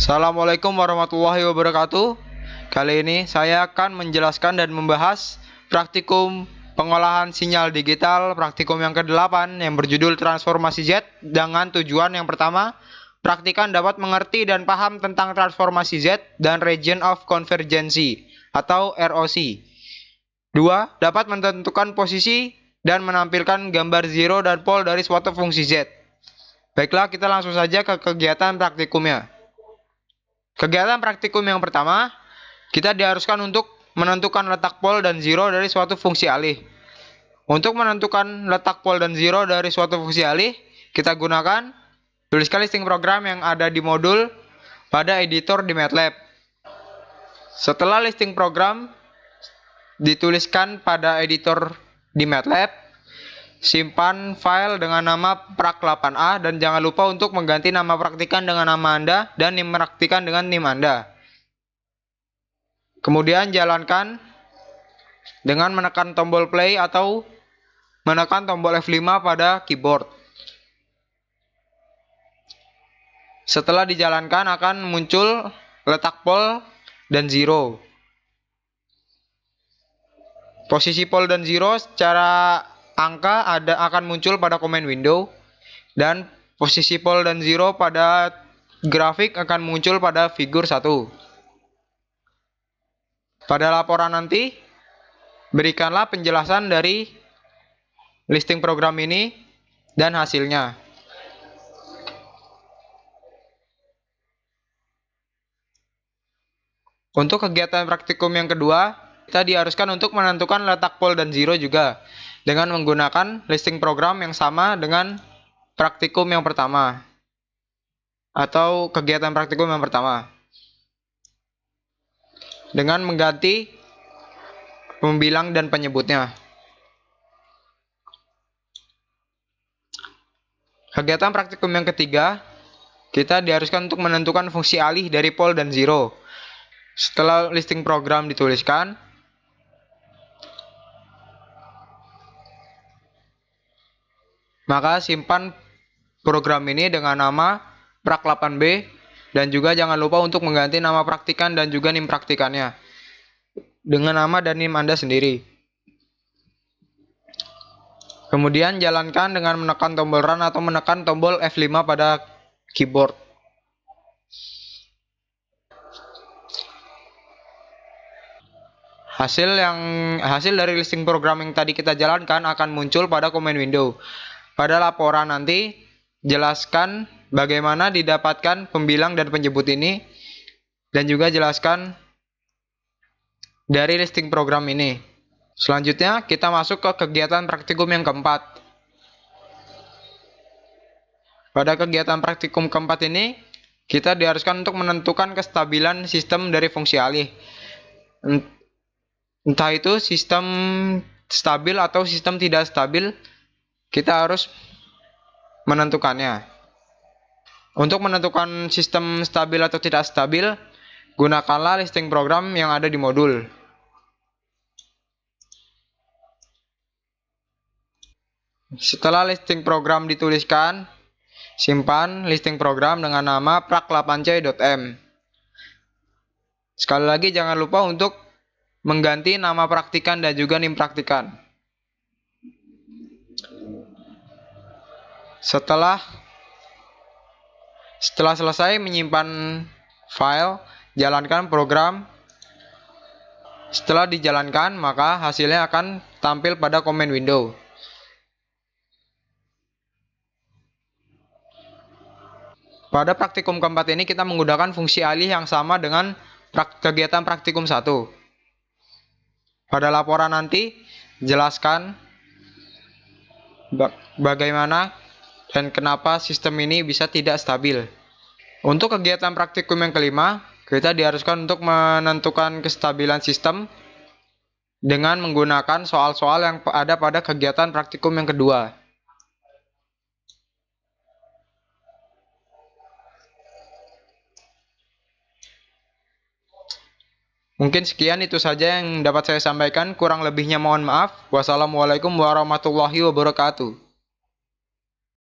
Assalamualaikum warahmatullahi wabarakatuh. Kali ini saya akan menjelaskan dan membahas praktikum pengolahan sinyal digital praktikum yang ke-8 yang berjudul Transformasi Z dengan tujuan yang pertama, praktikan dapat mengerti dan paham tentang transformasi Z dan region of convergency atau ROC. 2. Dapat menentukan posisi dan menampilkan gambar zero dan pole dari suatu fungsi Z. Baiklah, kita langsung saja ke kegiatan praktikumnya. Kegiatan praktikum yang pertama, kita diharuskan untuk menentukan letak pole dan zero dari suatu fungsi alih. Untuk menentukan letak pole dan zero dari suatu fungsi alih, kita gunakan tuliskan listing program yang ada di modul pada editor di MATLAB. Setelah listing program dituliskan pada editor di MATLAB, simpan file dengan nama prak8a dan jangan lupa untuk mengganti nama praktikan dengan nama Anda dan NIM praktikan dengan NIM Anda. Kemudian jalankan dengan menekan tombol play atau menekan tombol F5 pada keyboard. Setelah dijalankan akan muncul letak pole dan zero. Posisi pole dan zero secara angka akan muncul pada command window dan posisi pole dan zero pada grafik akan muncul pada figur 1. Pada laporan nanti berikanlah penjelasan dari listing program ini dan hasilnya. Untuk kegiatan praktikum yang kedua, kita diharuskan untuk menentukan letak pole dan zero juga dengan menggunakan listing program yang sama dengan praktikum yang pertama atau kegiatan praktikum yang pertama dengan mengganti pembilang dan penyebutnya. Kegiatan praktikum yang ketiga, kita diharuskan untuk menentukan fungsi alih dari pole dan zero. Setelah listing program dituliskan, maka simpan program ini dengan nama prak8b dan juga jangan lupa untuk mengganti nama praktikan dan juga NIM praktikannya dengan nama dan NIM Anda sendiri. Kemudian jalankan dengan menekan tombol run atau menekan tombol F5 pada keyboard. Hasil dari listing program yang tadi kita jalankan akan muncul pada command window. Pada laporan nanti jelaskan bagaimana didapatkan pembilang dan penyebut ini dan juga jelaskan dari listing program ini. Selanjutnya kita masuk ke kegiatan praktikum yang keempat. Pada kegiatan praktikum keempat ini kita diharuskan untuk menentukan kestabilan sistem dari fungsi alih. Entah itu sistem stabil atau sistem tidak stabil, kita harus menentukannya. Untuk menentukan sistem stabil atau tidak stabil, gunakanlah listing program yang ada di modul. Setelah listing program dituliskan, simpan listing program dengan nama prak8c.m. Sekali lagi jangan lupa untuk mengganti nama praktikan dan juga NIM praktikan. Setelah selesai menyimpan file, jalankan program. Setelah dijalankan, maka hasilnya akan tampil pada command window. Pada praktikum keempat ini kita menggunakan fungsi alih yang sama dengan kegiatan praktikum 1. Pada laporan nanti jelaskan bagaimana dan kenapa sistem ini bisa tidak stabil. Untuk kegiatan praktikum yang kelima, kita diharuskan untuk menentukan kestabilan sistem dengan menggunakan soal-soal yang ada pada kegiatan praktikum yang kedua. Mungkin sekian itu saja yang dapat saya sampaikan, kurang lebihnya mohon maaf. Wassalamualaikum warahmatullahi wabarakatuh.